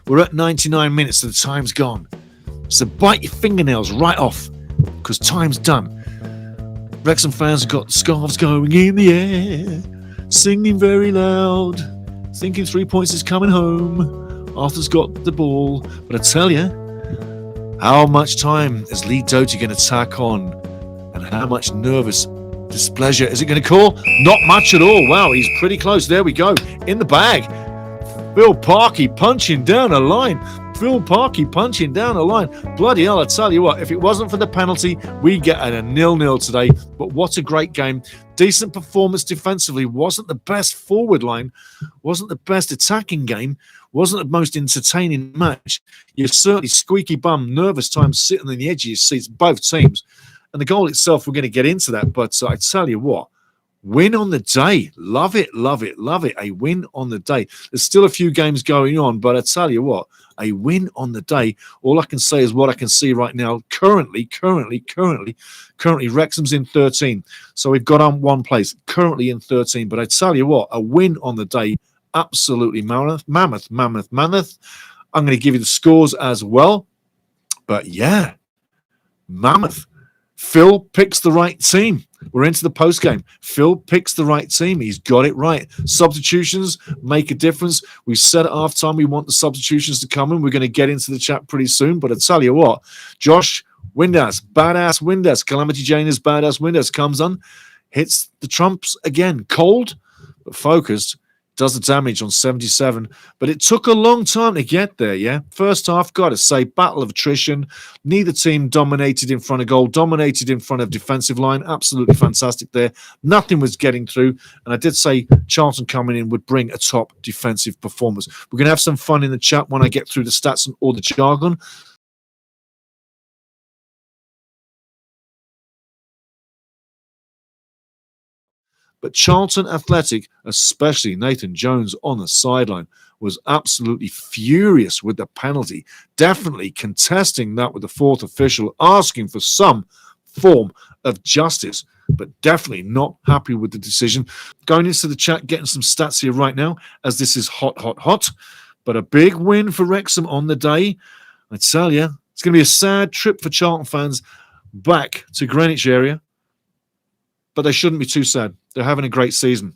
We're at 99 minutes, so the time's gone. So bite your fingernails right off, because time's done. Wrexham fans have got scarves going in the air, singing very loud, thinking 3 points is coming home. Arthur's got the ball, but I tell you, how much time is Lee Doty going to tack on, and how much nervous displeasure is it going to call? Not much at all. Wow, he's pretty close. There we go. In the bag. Phil Parkey punching down a line. Phil Parkey punching down a line. Bloody hell, I tell you what, if it wasn't for the penalty, we get a 0-0 today. But what a great game. Decent performance defensively. Wasn't the best forward line. Wasn't the best attacking game. Wasn't the most entertaining match. You're certainly squeaky bum, nervous times sitting on the edge of your seats, both teams. And the goal itself, we're going to get into that. But I tell you what, win on the day. Love it, love it, love it. A win on the day. There's still a few games going on, but I tell you what, a win on the day. All I can say is what I can see right now. Currently, Wrexham's in 13. So we've got on one place, currently in 13. But I tell you what, a win on the day. Absolutely mammoth. I'm going to give you the scores as well. But yeah, mammoth. Phil picks the right team. We're into the postgame. Phil picks the right team. He's got it right. Substitutions make a difference. We said at halftime we want the substitutions to come in. We're going to get into the chat pretty soon. But I tell you what, Josh Windass, badass Windass, Calamity Jane is badass Windass, comes on, hits the trumps again. Cold, but focused. Does the damage on 77, but it took a long time to get there, yeah? First half, got to say, battle of attrition. Neither team dominated in front of goal, dominated in front of defensive line. Absolutely fantastic there. Nothing was getting through, and I did say Charlton coming in would bring a top defensive performance. We're going to have some fun in the chat when I get through the stats and all the jargon. But Charlton Athletic, especially Nathan Jones on the sideline, was absolutely furious with the penalty, definitely contesting that with the fourth official, asking for some form of justice, but definitely not happy with the decision. Going into the chat, getting some stats here right now, as this is hot. But a big win for Wrexham on the day. I tell you, it's going to be a sad trip for Charlton fans back to Greenwich area. But they shouldn't be too sad. They're having a great season.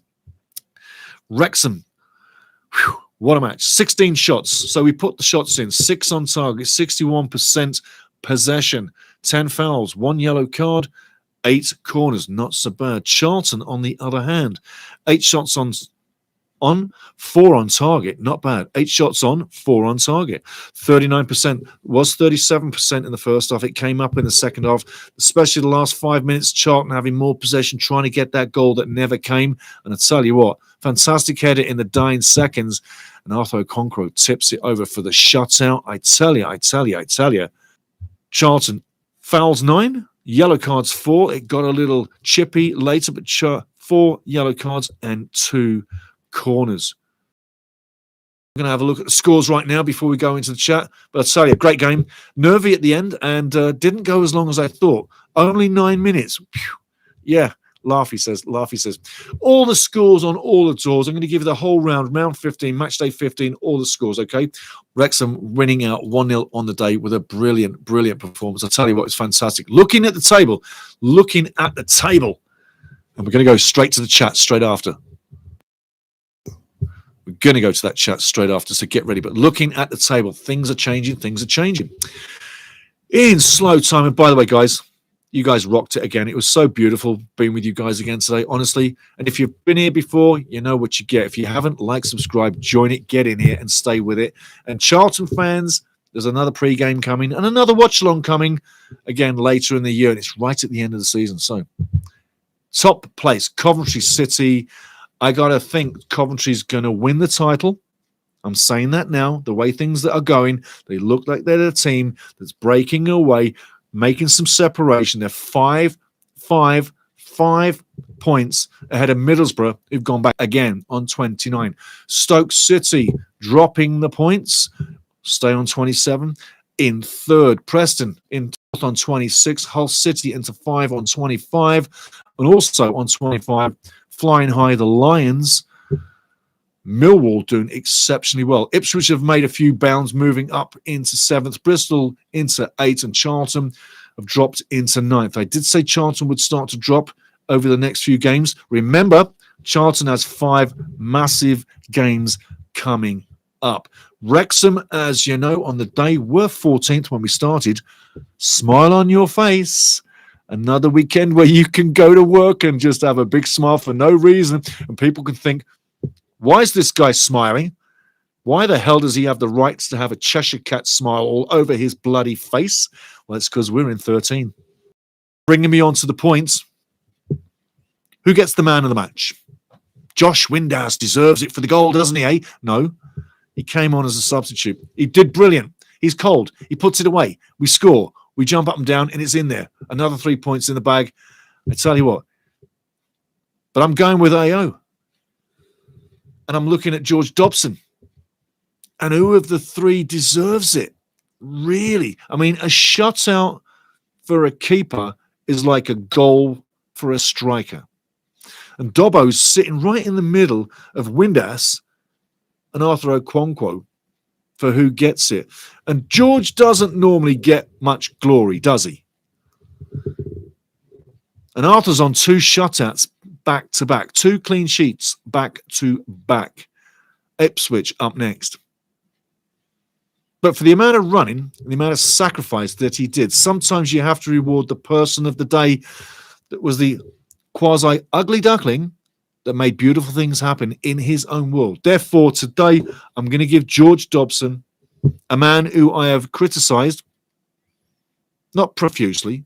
Wrexham, whew, what a match. 16 shots. So we put the shots in. 6 on target, 61% possession, 10 fouls, 1 yellow card, 8 corners. Not so bad. Charlton, on the other hand, 8 shots on, 4 on target. Not bad. 8 shots on, 4 on target. 39%. Was 37% in the first half. It came up in the second half, especially the last 5 minutes. Charlton having more possession, trying to get that goal that never came. And I tell you what, fantastic header in the dying seconds. And Arthur Okonkwo tips it over for the shutout. I tell you. Charlton fouls 9, yellow cards 4. It got a little chippy later, but 4 yellow cards and 2 corners. I'm going to have a look at the scores right now before we go into the chat. But I'll tell you, great game. Nervy at the end and didn't go as long as I thought. Only 9 minutes. Whew. Yeah, Laughy says. All the scores on all the tours. I'm going to give you the whole round. Round 15, match day 15, all the scores, okay? Wrexham winning out 1-0 on the day with a brilliant performance. I'll tell you what, it's fantastic. Looking at the table. And we're going to go straight to the chat straight after. We're going to go to that chat straight after, so get ready. But looking at the table, things are changing. In slow time. And by the way, guys, you guys rocked it again. It was so beautiful being with you guys again today, honestly. And if you've been here before, you know what you get. If you haven't, like, subscribe, join it, get in here and stay with it. And Charlton fans, there's another pre-game coming and another watch-along coming again later in the year. And it's right at the end of the season. So, top place, Coventry City. I got to think Coventry's going to win the title. I'm saying that now. The way things that are going, they look like they're the team that's breaking away, making some separation. They're 5 points ahead of Middlesbrough, who've gone back again on 29. Stoke City dropping the points, stay on 27. In third, Preston in fourth on 26. Hull City into 5 on 25. And also on 25, flying high, the Lions. Millwall doing exceptionally well. Ipswich have made a few bounds, moving up into 7th. Bristol into 8th, and Charlton have dropped into 9th. I did say Charlton would start to drop over the next few games. Remember, Charlton has 5 massive games coming up. Wrexham, as you know, on the day were 14th when we started. Smile on your face. Another weekend where you can go to work and just have a big smile for no reason. And people can think, why is this guy smiling? Why the hell does he have the rights to have a Cheshire Cat smile all over his bloody face? Well, it's because we're in 13. Bringing me on to the points. Who gets the man of the match? Josh Windass deserves it for the goal, doesn't he, eh? No. He came on as a substitute. He did brilliant. He's cold. He puts it away. We score. We jump up and down, and it's in there. Another 3 points in the bag. I tell you what. But I'm going with AO. And I'm looking at George Dobson. And who of the 3 deserves it? Really? I mean, a shutout for a keeper is like a goal for a striker. And Dobbo's sitting right in the middle of Windass and Arthur Okonkwo for who gets it. And George doesn't normally get much glory, does he? And Arthur's on 2 shutouts back to back, 2 clean sheets back to back. Ipswich up next. But for the amount of running, the amount of sacrifice that he did, sometimes you have to reward the person of the day that was the quasi-ugly duckling that made beautiful things happen in his own world. Therefore, today, I'm going to give George Dobson, a man who I have criticised, not profusely,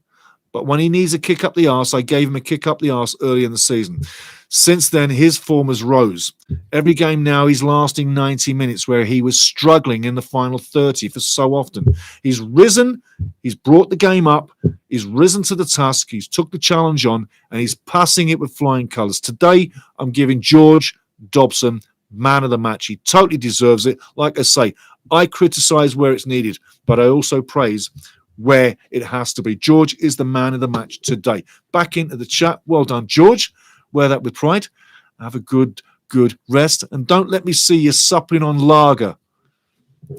but when he needs a kick up the arse, I gave him a kick up the arse early in the season. Since then, his form has rose. Every game now, he's lasting 90 minutes, where he was struggling in the final 30 for so often. He's risen, he's brought the game up, he's risen to the task, he's took the challenge on, and he's passing it with flying colours. Today, I'm giving George Dobson man of the match. He totally deserves it. Like I say, I criticise where it's needed, but I also praise where it has to be. George is the man of the match today. Back into the chat. Well done, George. Wear that with pride. Have a good rest. And don't let me see you supping on lager.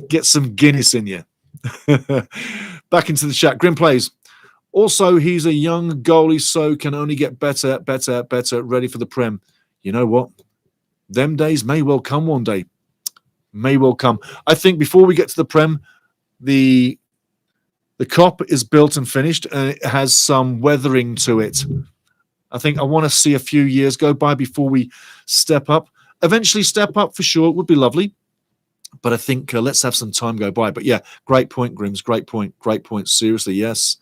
Get some Guinness in you. Back into the chat. Grim plays. Also, he's a young goalie, so can only get better, ready for the Prem. You know what? Them days may well come one day. May well come. I think before we get to the Prem, the Kop is built and finished, and it has some weathering to it. I think I want to see a few years go by before we step up. Eventually step up for sure. It would be lovely. But I think let's have some time go by. But yeah, great point, Grims. Great point. Great point. Seriously, yes.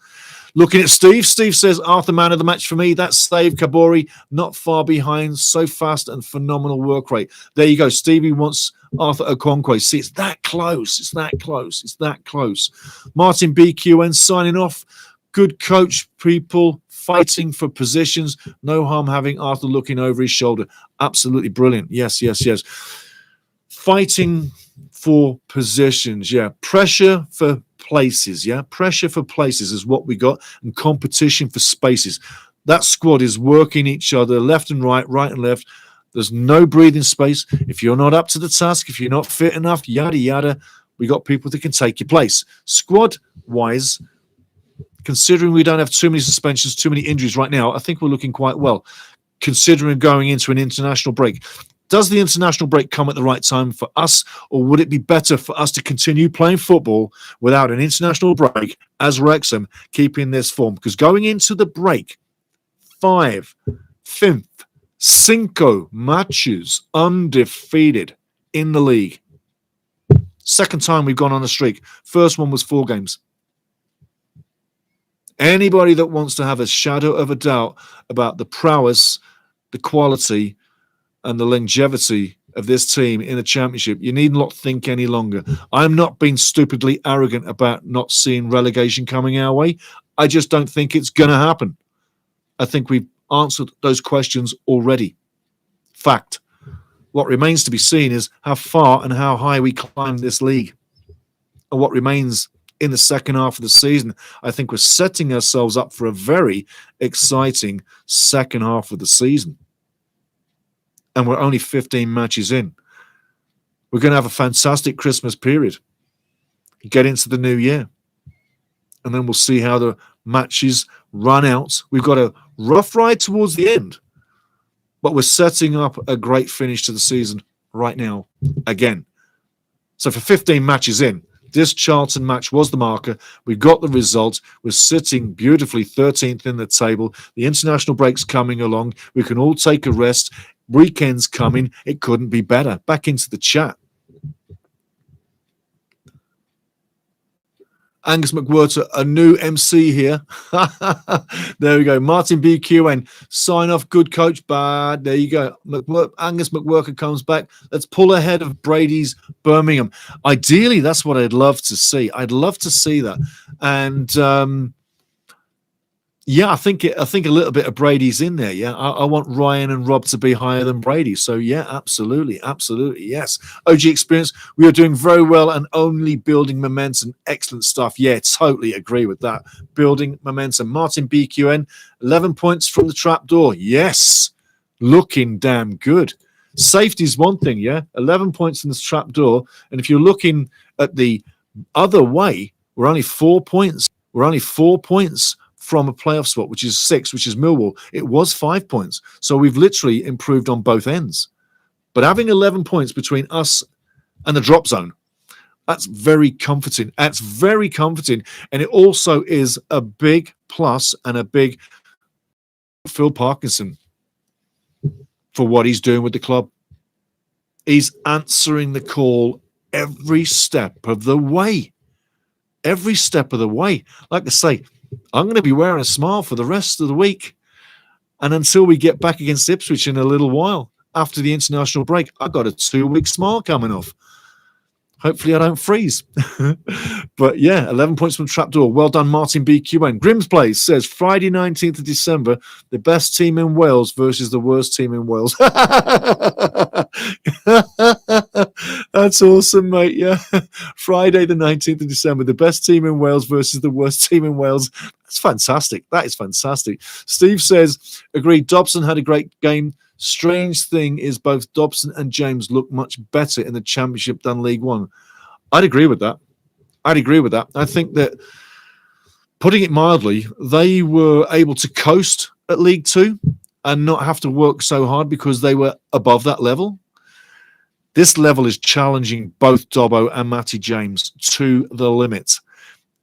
Looking at Steve. Steve says, Arthur, man of the match for me. That's Steve Kabori, not far behind. So fast and phenomenal work rate. There you go. Stevie wants Arthur Okonkwo. See, it's that close. It's that close. It's that close. Martin BQN signing off. Good coach, people fighting for positions. No harm having Arthur looking over his shoulder. Absolutely brilliant. Yes. Fighting for positions. Yeah. Pressure for places. Yeah. Pressure for places is what we got, and competition for spaces. That squad is working each other left and right and left. There's no breathing space. If you're not up to the task, if you're not fit enough, yada, yada, we got people that can take your place. Squad-wise, considering we don't have too many suspensions, too many injuries right now, I think we're looking quite well, considering going into an international break. Does the international break come at the right time for us, or would it be better for us to continue playing football without an international break as Wrexham, keeping this form? Because going into the break, 5 matches undefeated in the league. Second time we've gone on a streak. First one was 4 games. Anybody that wants to have a shadow of a doubt about the prowess, the quality, and the longevity of this team in the championship, you need not think any longer. I'm not being stupidly arrogant about not seeing relegation coming our way. I just don't think it's going to happen. I think we've answered those questions already. Fact. What remains to be seen is how far and how high we climb this league. And what remains in the second half of the season, I think we're setting ourselves up for a very exciting second half of the season. And we're only 15 matches in. We're going to have a fantastic Christmas period. Get into the new year. And then we'll see how the matches run out. We've got a rough ride towards the end, but we're setting up a great finish to the season right now again. So for 15 matches in, this Charlton match was the marker. We got the result. We're sitting beautifully 13th in the table. The international break's coming along. We can all take a rest. Weekend's coming. It couldn't be better. Back into the chat. Angus McWhirter, a new MC here. There we go. Martin BQN, sign off, good coach, bad. There you go. Angus McWhirter comes back. Let's pull ahead of Brady's Birmingham. Ideally, that's what I'd love to see. I'd love to see that. And yeah, I think a little bit of Brady's in there. Yeah, I want Ryan and Rob to be higher than Brady. So yeah, absolutely, yes. OG Experience, we are doing very well and only building momentum. Excellent stuff. Yeah, totally agree with that. Building momentum. Martin BQN, 11 points from the trapdoor. Yes, looking damn good. Safety is one thing. Yeah, 11 points from the trapdoor. And if you're looking at the other way, we're only 4 points. From a playoff spot, which is 6, which is Millwall. It was 5 points. So we've literally improved on both ends. But having 11 points between us and the drop zone, that's very comforting. That's very comforting. And it also is a big plus and a big Phil Parkinson for what he's doing with the club. He's answering the call every step of the way. Every step of the way. Like I say, I'm going to be wearing a smile for the rest of the week. And until we get back against Ipswich in a little while, after the international break, I've got a 2-week smile coming off. Hopefully I don't freeze. But yeah, 11 points from Trapdoor. Well done, Martin BQN. Grimm's Place says, Friday 19th of December, the best team in Wales versus the worst team in Wales. That's awesome, mate. Yeah. Friday the 19th of December, the best team in Wales versus the worst team in Wales. That's fantastic. That is fantastic. Steve says, agreed, Dobson had a great game. Strange thing is both Dobson and James look much better in the Championship than League One. I'd agree with that. I think that, putting it mildly, they were able to coast at League Two and not have to work so hard because they were above that level. This level is challenging both Dobbo and Matty James to the limit.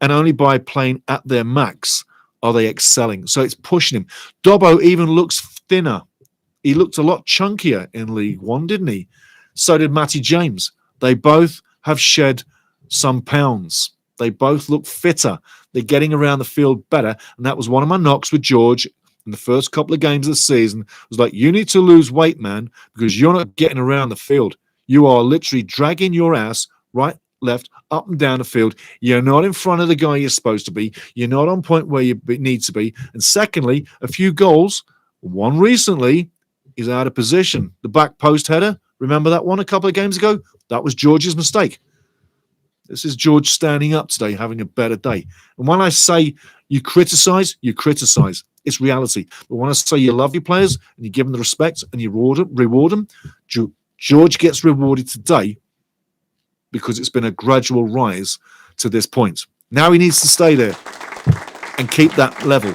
And only by playing at their max are they excelling. So it's pushing him. Dobbo even looks thinner. He looked a lot chunkier in League One, didn't he? So did Matty James. They both have shed some pounds. They both look fitter. They're getting around the field better. And that was one of my knocks with George in the first couple of games of the season. It was like, you need to lose weight, man, because you're not getting around the field. You are literally dragging your ass right, left, up and down the field. You're not in front of the guy you're supposed to be. You're not on point where you need to be. And secondly, a few goals, one recently, is out of position. The back post header, remember that one a couple of games ago? That was George's mistake. This is George standing up today, having a better day. And when I say you criticize, it's reality. But when I say you love your players and you give them the respect and you reward them, George gets rewarded today because it's been a gradual rise to this point. Now he needs to stay there and keep that level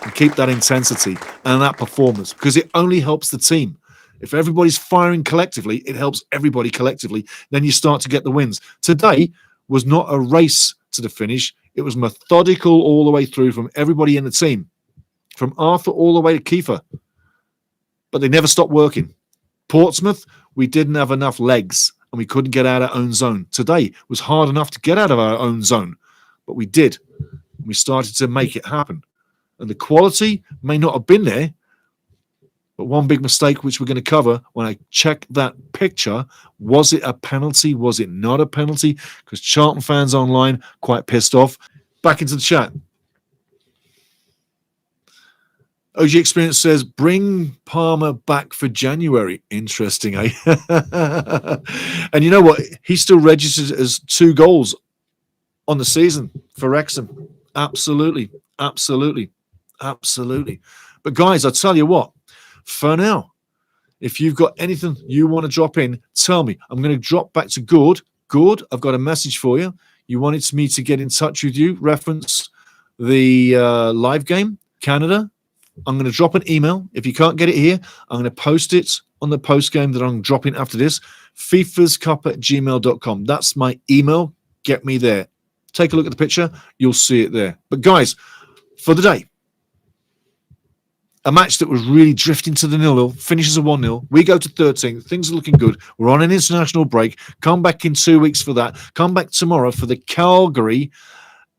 and keep that intensity and that performance, because it only helps the team. If everybody's firing collectively, it helps everybody collectively. Then you start to get the wins. Today was not a race to the finish. It was methodical all the way through from everybody in the team, from Arthur all the way to Kiefer. But they never stopped working. Portsmouth, we didn't have enough legs and we couldn't get out of our own zone. Today was hard enough to get out of our own zone, but we did. We started to make it happen. And the quality may not have been there, but one big mistake, which we're going to cover when I check that picture, was it a penalty? Was it not a penalty? Because Charlton fans online quite pissed off. Back into the chat. OG Experience says, bring Palmer back for January. Interesting, eh? And you know what? He still registers as 2 goals on the season for Wrexham. Absolutely. But guys, I tell you what, for now, If you've got anything you want to drop in, tell me. I'm going to drop back to Gord. Gord, I've got a message for you. You wanted me to get in touch with you, reference the live game, Canada. I'm going to drop an email. If you can't get it here, I'm going to post it on the post game that I'm dropping after this. fifascup@gmail.com. That's my email. Get me there. Take a look at the picture. You'll see it there. But guys, for the day, a match that was really drifting to the 0-0, finishes a 1-0. We go to 13. Things are looking good. We're on an international break. Come back in 2 weeks for that. Come back tomorrow for the Calgary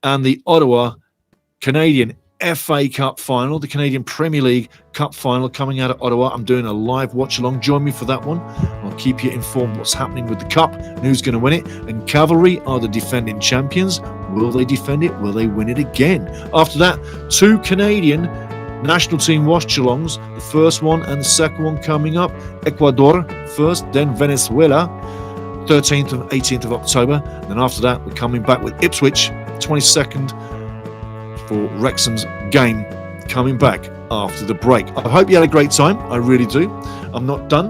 and the Ottawa Canadian FA Cup final, the Canadian Premier League Cup final coming out of Ottawa. I'm doing a live watch along. Join me for that one. I'll keep you informed what's happening with the Cup and who's going to win it. And Cavalry are the defending champions. Will they defend it? Will they win it again? After that, 2 Canadian national team watch-alongs, the first one and the second one coming up. Ecuador first, then Venezuela, 13th and 18th of October. And then after that, we're coming back with Ipswich, 22nd for Wrexham's game, coming back after the break. I hope you had a great time. I really do. I'm not done.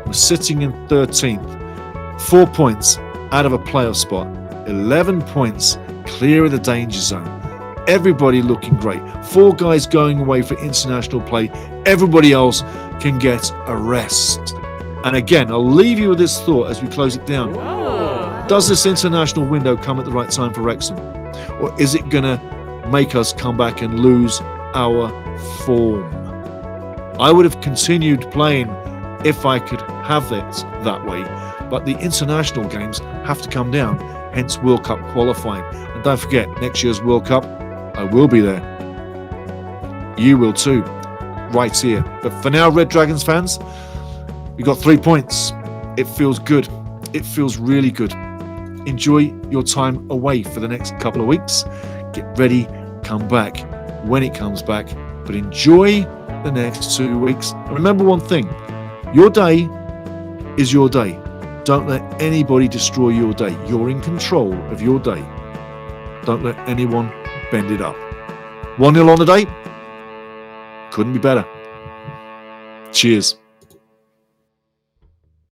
We're sitting in 13th, 4 points out of a playoff spot, 11 points clear of the danger zone. Everybody looking great. 4 guys going away for international play. Everybody else can get a rest. And again, I'll leave you with this thought as we close it down. Whoa. Does this international window come at the right time for Wrexham? Or is it going to make us come back and lose our form? I would have continued playing if I could have it that way. But the international games have to come down, hence World Cup qualifying. And don't forget, next year's World Cup, I will be there. You will too, right here. But for now, Red Dragons fans, we got 3 points. It feels good. It feels really good. Enjoy your time away for the next couple of weeks. Get ready, come back when it comes back. But enjoy the next 2 weeks. And remember one thing, your day is your day. Don't let anybody destroy your day. You're in control of your day. Don't let anyone bend it up. 1-0 on the day. Couldn't be better. Cheers.